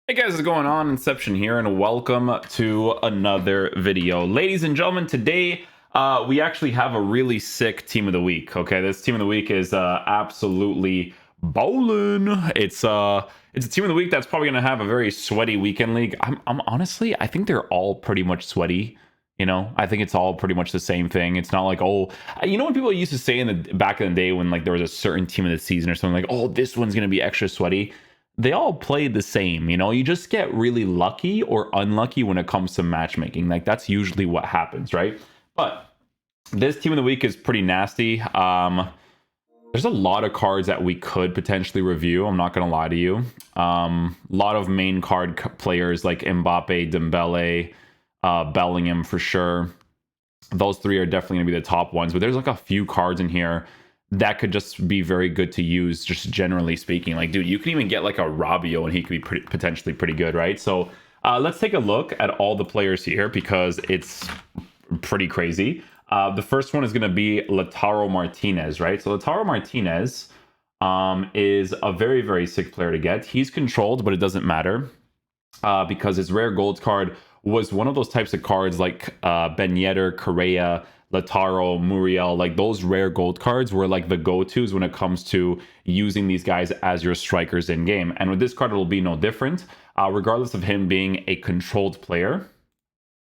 Hey guys, what's going on? Inception here, and welcome to another video. Ladies and gentlemen, today we actually have a really sick team of the week. Okay, this team of the week is absolutely bowling. It's a team of the week that's probably gonna have a very sweaty weekend league. I'm honestly, I think they're all pretty much sweaty. You know, I think it's all pretty much the same thing. It's not like, oh, you know, when people used to say in the back in the day when like there was a certain team of the season or something like, oh, this one's gonna be extra sweaty. They all play the same, you know. You just get really lucky or unlucky when it comes to matchmaking. Like that's usually what happens, right? But this team of the week is pretty nasty. There's a lot of cards that we could potentially review. I'm not gonna lie to you. A lot of main card players like Mbappe, Dembele, Bellingham for sure. Those three are definitely gonna be the top ones. But there's like a few cards in here that could just be very good to use, just generally speaking. Like, dude, you can even get like a Rabiot and he could be potentially pretty good, right? So let's take a look at all the players here because it's pretty crazy. The first one is going to be Lautaro Martinez, right? So Lautaro Martinez is a very, very sick player to get. He's controlled, but it doesn't matter because his rare gold card was one of those types of cards like Ben Yedder, Correa, Lautaro, Muriel, like those rare gold cards were like the go-tos when it comes to using these guys as your strikers in game. And with this card, it'll be no different, regardless of him being a controlled player.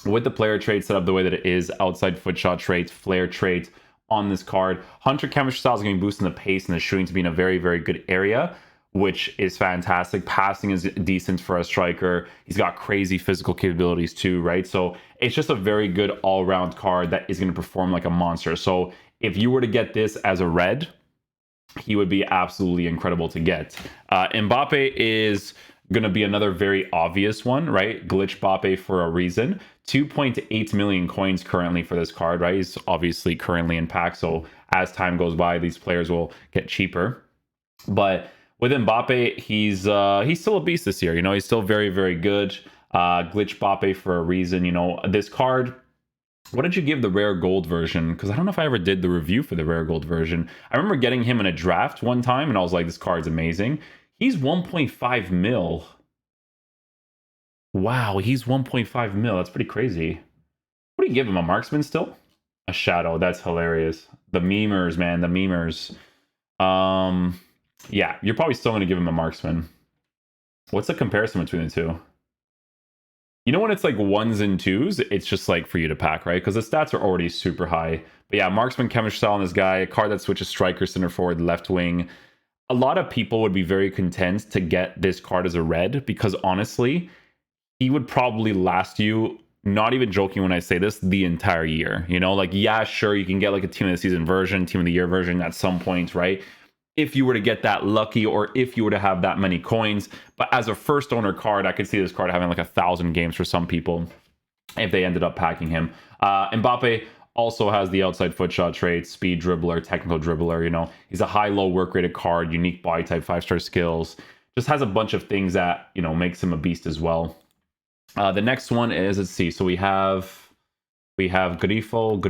With the player trait set up the way that it is, outside foot shot trait, flare trait on this card, Hunter chemistry style is going to be boosting the pace and the shooting to be in a very, very good area, which is fantastic. Passing is decent for a striker. He's got crazy physical capabilities too, right? So it's just a very good all-round card that is going to perform like a monster. So if you were to get this as a red, he would be absolutely incredible to get. Mbappe is going to be another very obvious one, right? Glitch Mbappe for a reason. 2.8 million coins currently for this card, right? He's obviously currently in pack, so as time goes by, these players will get cheaper. But with Mbappe, he's still a beast this year. You know, he's still very, very good. Glitch Mbappe for a reason. You know, this card, what did you give the rare gold version? Because I don't know if I ever did the review for the rare gold version. I remember getting him in a draft one time, and I was like, this card's amazing. He's 1.5 mil. Wow, he's 1.5 mil. That's pretty crazy. What do you give him? A marksman still? A shadow. That's hilarious. The memers, man. The memers. Yeah, you're probably still going to give him a marksman. What's the comparison between the two? You know when it's like ones and twos, it's just like for you to pack, right? Because the stats are already super high. But yeah, marksman chemistry style on this guy, a card that switches striker, center forward, left wing. A lot of people would be very content to get this card as a red because honestly, he would probably last you, not even joking when I say this, the entire year. You know, like, yeah, sure, you can get like a team of the season version, team of the year version at some point, right? If you were to get that lucky or if you were to have that many coins. But as a first owner card, I could see this card having like 1,000 games for some people if they ended up packing him. Mbappe also has the outside foot shot trait, speed dribbler, technical dribbler. You know, he's a high-low work rated card, unique body type, 5-star skills. Just has a bunch of things that, you know, makes him a beast as well. The next one is, let's see, so we have Grifo.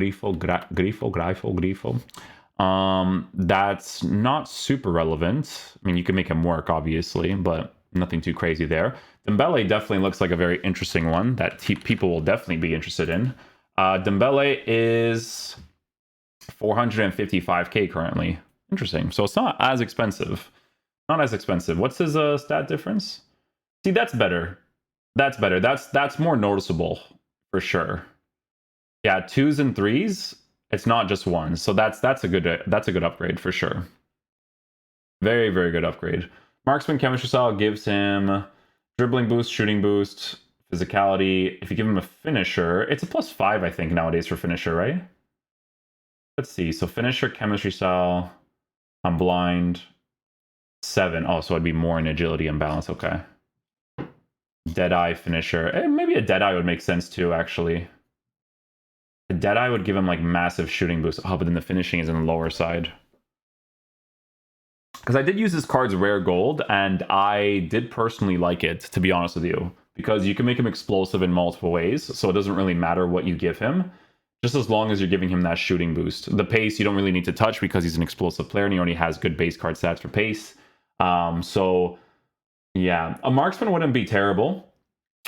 That's not super relevant. I mean, you can make him work, obviously, but nothing too crazy there. Dembele definitely looks like a very interesting one that people will definitely be interested in. Dembele is 455k currently. Interesting. So it's not as expensive. Not as expensive. What's his stat difference? See, that's better. That's better. That's more noticeable for sure. Yeah, 2s and 3s. It's not just 1s. So that's a good upgrade for sure. Very, very good upgrade. Marksman chemistry style gives him dribbling boost, shooting boost, physicality. If you give him a finisher, it's a +5, I think, nowadays for finisher, right? Let's see. So finisher chemistry style. I'm blind. 7. Oh, so I'd be more in agility and balance. Okay. Deadeye finisher. Maybe a Deadeye would make sense too, actually. A Deadeye would give him like massive shooting boost. Oh, but then the finishing is in the lower side. Because I did use this card's rare gold, and I did personally like it, to be honest with you. Because you can make him explosive in multiple ways, so it doesn't really matter what you give him. Just as long as you're giving him that shooting boost. The pace you don't really need to touch because he's an explosive player and he already has good base card stats for pace. So Yeah, a marksman wouldn't be terrible,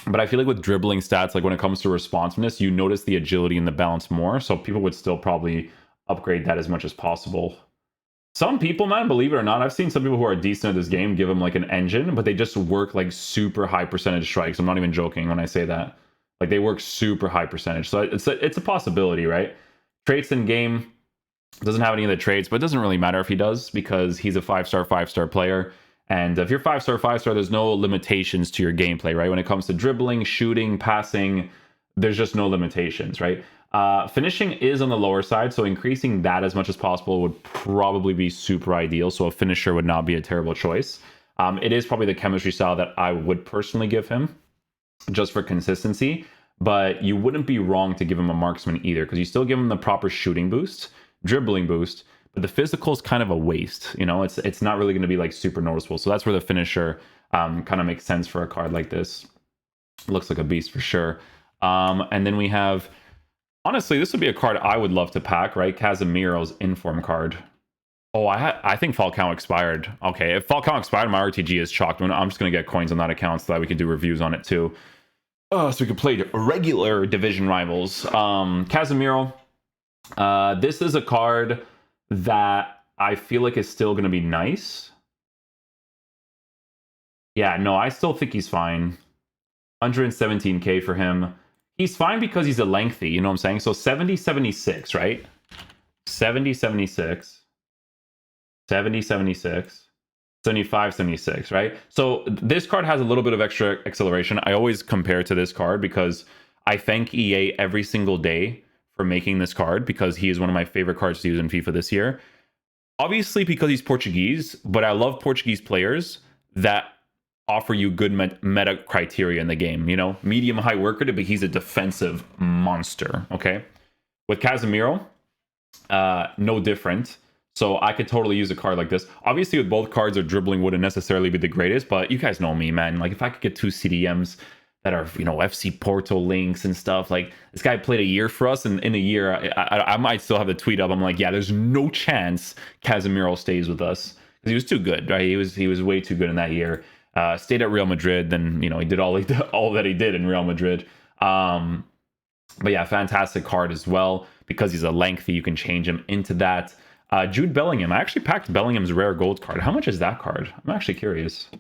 but I feel like with dribbling stats, like when it comes to responsiveness, you notice the agility and the balance more. So people would still probably upgrade that as much as possible. Some people, man, believe it or not, I've seen some people who are decent at this game give them like an engine, but they just work like super high percentage strikes. I'm not even joking when I say that. Like they work super high percentage. So it's a possibility, right? Traits in game doesn't have any of the traits, but it doesn't really matter if he does because he's a five-star player. And if you're five-star, there's no limitations to your gameplay, right? When it comes to dribbling, shooting, passing, there's just no limitations, right? Finishing is on the lower side, so increasing that as much as possible would probably be super ideal. So a finisher would not be a terrible choice. It is probably the chemistry style that I would personally give him, just for consistency. But you wouldn't be wrong to give him a marksman either, because you still give him the proper shooting boost, dribbling boost, but the physical is kind of a waste. You know, it's not really going to be like super noticeable. So that's where the finisher kind of makes sense for a card like this. Looks like a beast for sure. And then we have, honestly, this would be a card I would love to pack, right? Casemiro's inform card. Oh, I think Falcao expired. Okay, if Falcao expired, my RTG is chalked. I'm just going to get coins on that account so that we can do reviews on it too. So we can play regular division rivals. Casemiro. This is a card that I feel like is still going to be nice. Yeah, no, I still think he's fine. 117k for him. He's fine because he's a lengthy, you know what I'm saying? So 70, 76, right? 70, 76. 70, 76. 75, 76, right? So this card has a little bit of extra acceleration. I always compare to this card because I thank EA every single day for making this card because he is one of my favorite cards to use in FIFA this year. Obviously because he's Portuguese, but I love Portuguese players that offer you good meta criteria in the game. You know, medium high work rate, but he's a defensive monster. Okay, with Casemiro, no different. So I could totally use a card like this. Obviously, with both cards, their dribbling wouldn't necessarily be the greatest, but you guys know me, man. Like if I could get two CDMs that are, you know, FC Porto links and stuff. Like this guy played a year for us, and in a year, I might still have the tweet up. I'm like, yeah, there's no chance Casemiro stays with us because he was too good, right? He was way too good in that year. Stayed at Real Madrid, then you know he did all that he did in Real Madrid. But yeah, fantastic card as well because he's a lengthy. You can change him into that. Jude Bellingham. I actually packed Bellingham's rare gold card. How much is that card? I'm actually curious.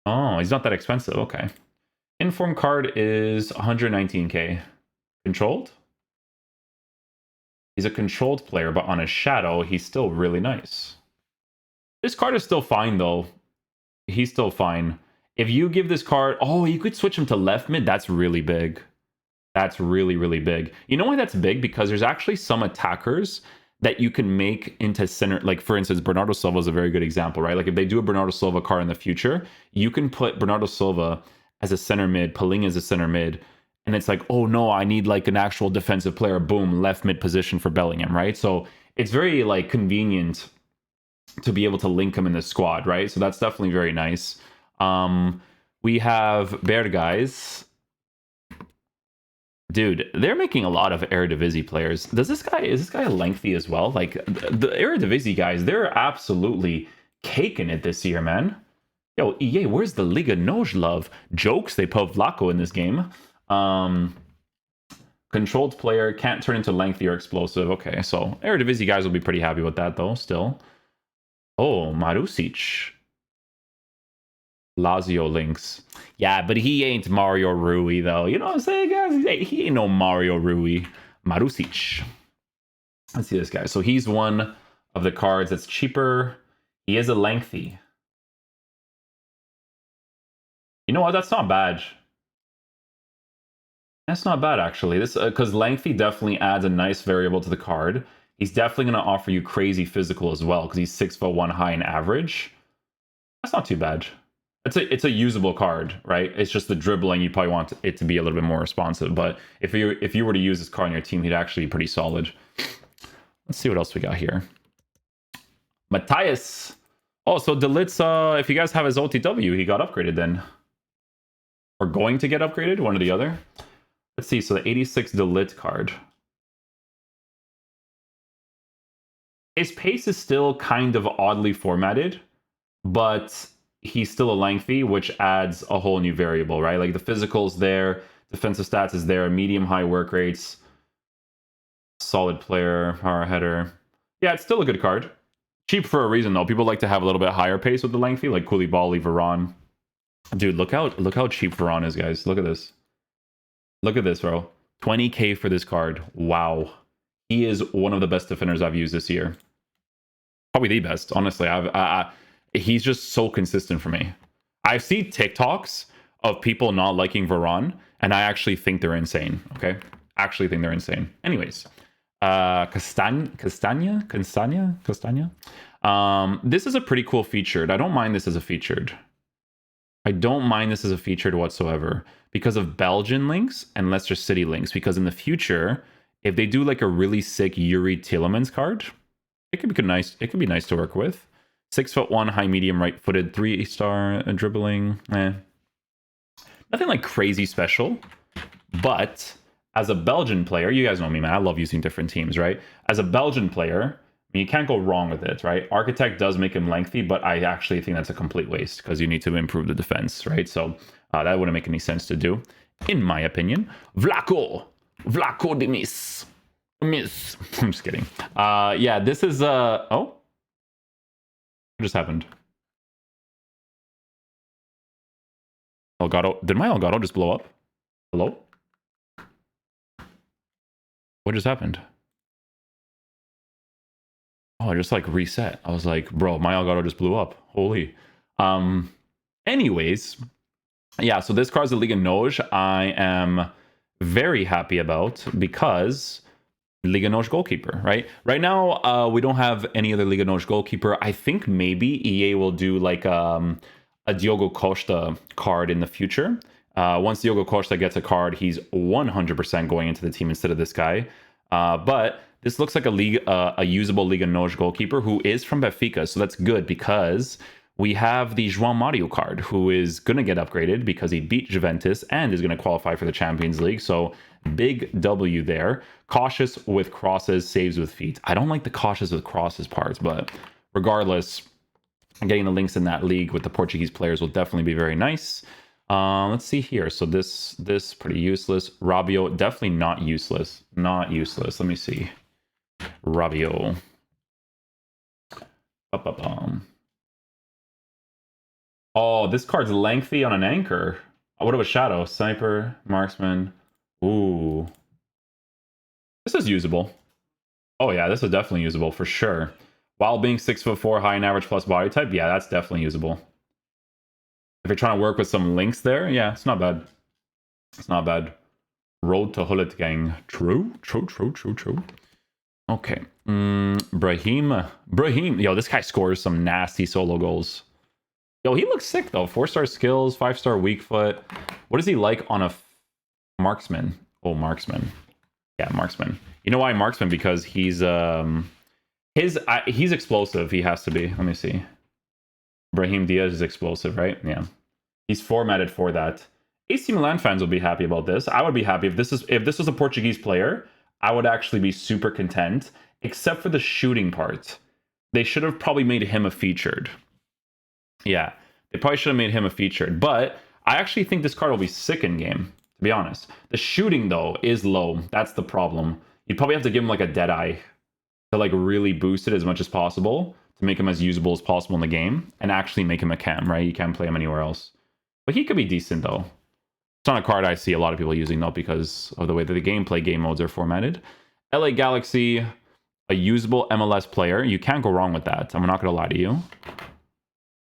Oh, he's not that expensive. Okay. Inform card is 119k. Controlled? He's a controlled player, but on a shadow, he's still really nice. This card is still fine, though. He's still fine. If you give this card... Oh, you could switch him to left mid. That's really big. That's really, really big. You know why that's big? Because there's actually some attackers that you can make into center. Like, for instance, Bernardo Silva is a very good example, right? Like, if they do a Bernardo Silva card in the future, you can put Bernardo Silva as a center mid, Palinha as a center mid, and it's like, oh no, I need like an actual defensive player. Boom, left mid position for Bellingham, right? So it's very like convenient to be able to link him in the squad, right? So that's definitely very nice. We have Berghuis. Dude, they're making a lot of Eredivisie players. Is this guy lengthy as well? Like the Eredivisie guys, they're absolutely caking it this year, man. Yo, EA, where's the Liga Noj love? Jokes, they put Vlaco in this game. Controlled player, can't turn into lengthy or explosive. Okay, so Eredivisie guys will be pretty happy with that though, still. Oh, Marusic. Lazio links. Yeah, but he ain't Mario Rui, though. You know what I'm saying, guys? He ain't no Mario Rui. Marusic. Let's see this guy. So he's one of the cards that's cheaper. He is a lengthy. You know what? That's not bad. That's not bad, actually. This because lengthy definitely adds a nice variable to the card. He's definitely going to offer you crazy physical as well because he's 6'1" high in average. That's not too bad. It's a usable card, right? It's just the dribbling. You probably want it to be a little bit more responsive. But if you were to use this card on your team, he'd actually be pretty solid. Let's see what else we got here. Matthias. Oh, so Delit's, if you guys have his OTW, he got upgraded then. Or going to get upgraded, one or the other. Let's see, so the 86 Delit card. His pace is still kind of oddly formatted, but he's still a lengthy, which adds a whole new variable, right? Like the physical's there, defensive stats is there, medium high work rates, solid player, power header. Yeah, it's still a good card. Cheap for a reason though. People like to have a little bit higher pace with the lengthy, like Koulibaly, Varane. Dude, look how cheap Varane is, guys. Look at this. Look at this, bro. 20k for this card. Wow. He is one of the best defenders I've used this year. Probably the best, honestly. He's just so consistent for me. I see TikToks of people not liking Varane, and I actually think they're insane. Okay, actually think they're insane. Anyways, Castagna. This is a pretty cool featured. I don't mind this as a featured. I don't mind this as a featured whatsoever because of Belgian links and Leicester City links. Because in the future, if they do like a really sick Yuri Tielemans card, it could be nice. It could be nice to work with. 6'1", high medium, right-footed, 3-star dribbling. Nothing like crazy special. But as a Belgian player, you guys know me, man. I love using different teams, right? As a Belgian player, I mean, you can't go wrong with it, right? Architect does make him lengthy, but I actually think that's a complete waste because you need to improve the defense, right? So that wouldn't make any sense to do, in my opinion. Vlaco de Miss. Miss. I'm just kidding. Yeah, this is oh, what just happened? Elgato. Did my Elgato just blow up? Hello? What just happened? Oh, I just like reset. I was like, bro, my Elgato just blew up. Holy. Anyways, yeah, so this card's the Liga NOS I am very happy about because Liga NOS goalkeeper, right? Right now, we don't have any other Liga NOS goalkeeper. I think maybe EA will do like a Diogo Costa card in the future. Once Diogo Costa gets a card, he's 100% going into the team instead of this guy. But this looks like a usable Liga NOS goalkeeper who is from Benfica, so that's good because we have the João Mario card, who is going to get upgraded because he beat Juventus and is going to qualify for the Champions League. So big W there. Cautious with crosses, saves with feet. I don't like the cautious with crosses parts, but regardless, getting the links in that league with the Portuguese players will definitely be very nice. Let's see here. So this pretty useless. Rabiot, definitely not useless. Not useless. Let me see. Rabiot. Oh, this card's lengthy on an anchor. What about Shadow? Sniper, Marksman. Ooh. This is usable. Oh yeah, this is definitely usable for sure. While being 6'4", high and average plus body type, yeah, that's definitely usable. If you're trying to work with some links there, yeah, it's not bad. It's not bad. Road to Hullet gang. True. Okay. Brahim. Yo, this guy scores some nasty solo goals. Yo, he looks sick though. 4-star skills, 5-star weak foot. What is he like on a marksman? Oh, marksman. Yeah, marksman. You know why marksman? Because he's he's explosive. He has to be. Let me see. Brahim Diaz is explosive, right? Yeah. He's formatted for that. AC Milan fans will be happy about this. I would be happy if this was a Portuguese player. I would actually be super content, except for the shooting part. They should have probably made him a featured. Yeah, they probably should have made him a featured. But I actually think this card will be sick in game, to be honest. The shooting, though, is low. That's the problem. You'd probably have to give him like a Deadeye to like really boost it as much as possible to make him as usable as possible in the game and actually make him a cam, right? You can't play him anywhere else. But he could be decent, though. It's not a card I see a lot of people using, though, because of the way that the game modes are formatted. LA Galaxy, a usable MLS player. You can't go wrong with that. I'm not going to lie to you.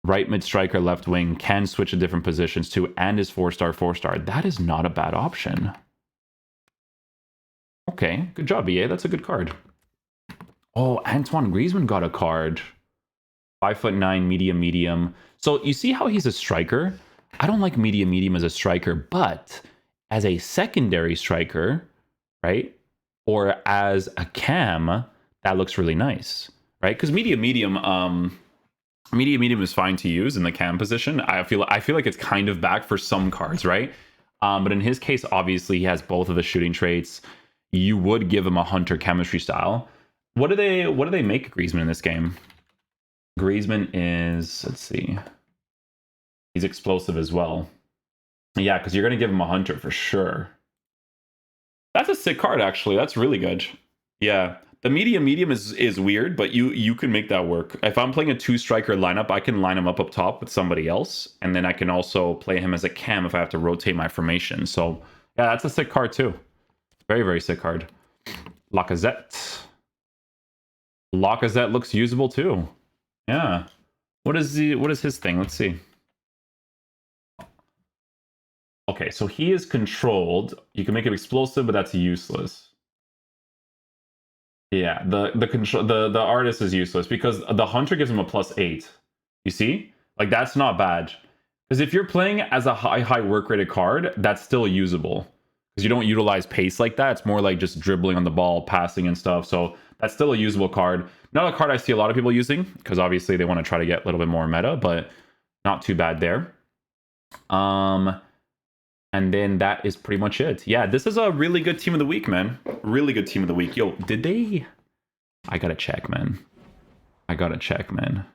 Right mid striker, left wing, can switch to different positions too, and is 4-star. That is not a bad option. Okay, good job, EA. That's a good card. Oh, Antoine Griezmann got a card. 5'9", medium. So you see how he's a striker? I don't like medium as a striker, but as a secondary striker, right? Or as a cam, that looks really nice, right? Because medium is fine to use in the cam position. I feel like it's kind of back for some cards, right? But in his case, obviously, he has both of the shooting traits. You would give him a hunter chemistry style. What do they make Griezmann in this game? Griezmann is, let's see. He's explosive as well. Yeah, because you're going to give him a hunter for sure. That's a sick card, actually. That's really good. Yeah. The medium is weird, but you can make that work. If I'm playing a 2-striker lineup, I can line him up top with somebody else, and then I can also play him as a cam if I have to rotate my formation. So, yeah, that's a sick card too. Very, very sick card. Lacazette. Lacazette looks usable too. Yeah. What is his thing? Let's see. Okay, so he is controlled. You can make him explosive, but that's useless. Yeah, the artist is useless because the hunter gives him a +8. You see? Like, that's not bad. Because if you're playing as a high work rated card, that's still usable. Because you don't utilize pace like that. It's more like just dribbling on the ball, passing and stuff. So that's still a usable card. Not a card I see a lot of people using, because obviously they want to try to get a little bit more meta, but not too bad there. And then that is pretty much it. Yeah, this is a really good team of the week, man. Really good team of the week. Yo, did they... I gotta check, man. I gotta check, man.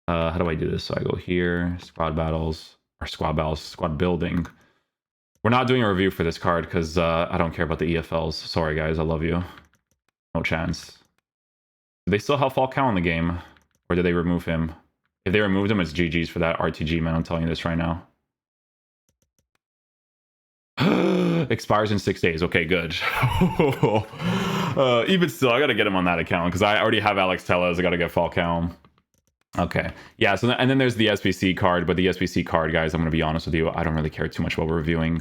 How do I do this? So I go here, squad battles, or squad building. We're not doing a review for this card because I don't care about the EFLs. Sorry, guys. I love you. No chance. Do they still have Falcao in the game? Or did they remove him? If they removed him, it's GG's for that RTG, man. I'm telling you this right now. Expires in 6 days. Okay, good. Even still, I gotta get him on that account because I already have Alex Tellez. I gotta get Falcao. Okay, yeah. So and then there's the SBC card, but the SBC card, guys, I'm gonna be honest with you, I don't really care too much about reviewing.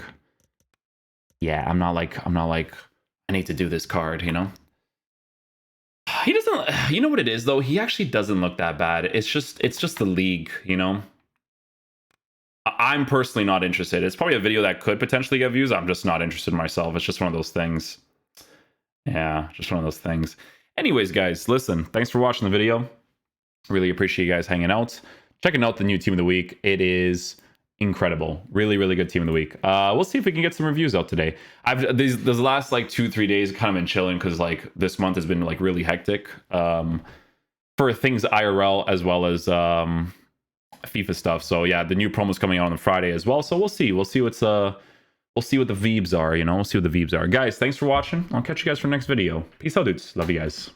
Yeah, I'm not like I need to do this card, you know. He doesn't. You know what it is though? He actually doesn't look that bad. It's just the league, you know. I'm personally not interested. It's probably a video that could potentially get views. I'm just not interested myself. It's just one of those things. Yeah, just one of those things. Anyways, guys, listen, thanks for watching the video. Really appreciate you guys hanging out. Checking out the new team of the week. It is incredible. Really, really good team of the week. We'll see if we can get some reviews out today. These last like 2-3 days kind of been chilling because like this month has been like really hectic for things IRL as well as FIFA stuff. So yeah, the new promo's coming out on Friday as well. So we'll see. We'll see what the Veebs are, you know. We'll see what the Veebs are. Guys, thanks for watching. I'll catch you guys for the next video. Peace out, dudes. Love you guys.